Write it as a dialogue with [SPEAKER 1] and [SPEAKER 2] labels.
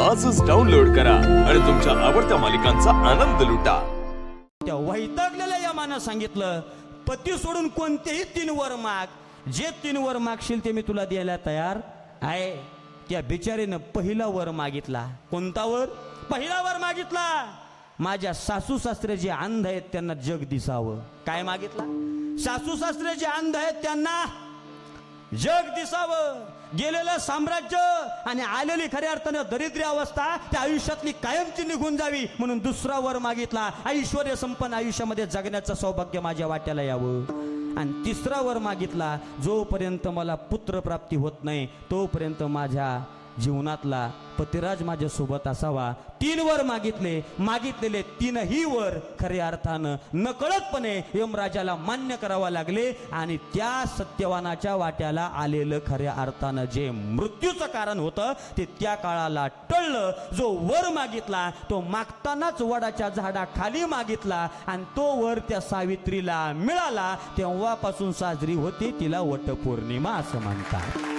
[SPEAKER 1] आजच डाउनलोड करा आणि तुमच्या आवडत्या मालिकांचा आनंद लुटा।
[SPEAKER 2] त्या वैतागलेल्या यमानं सांगितलं, पती सोडून कोणतेही 3 वर माग, जे 3 वर मागशील ते मी तुला द्यायला तयार आहे। त्या बिचारीनं पहिला वर मागितला। कोणता वर? पहिला वर मागितला, माझ्या सासू सासरे जे अंध आहेत त्यांना जग दिसावं। काय मागितला? सासू सासरे जे अंध आहेत त्यांना जग दिसावं। गेलेलं साम्राज्य आणि आलेली खऱ्या अर्थानं दरिद्री अवस्था त्या आयुष्यातली कायमची निघून जावी म्हणून दुसरा वर मागितला, ऐश्वर्य संपन्न आयुष्यामध्ये जगण्याचं सौभाग्य माझ्या वाट्याला यावं। आणि तिसरा वर मागितला, जोपर्यंत मला पुत्र प्राप्ती होत नाही तोपर्यंत माझ्या जीवनातला पतिराज माझ्या सोबत असावा। 3 वर मागितलेले 3ही वर खऱ्या अर्थानं नकळतपणे यमराजाला मान्य करावा लागले आणि त्या सत्यवानाच्या वाट्याला आलेलं खऱ्या अर्थानं जे मृत्यूचं कारण होतं ते त्या काळाला टळलं। जो वर मागितला तो मागतानाच वडाच्या झाडाखाली मागितला आणि तो वर त्या सावित्रीला मिळाला। तेव्हापासून साजरी होती तिला वटपौर्णिमा असं म्हणतात।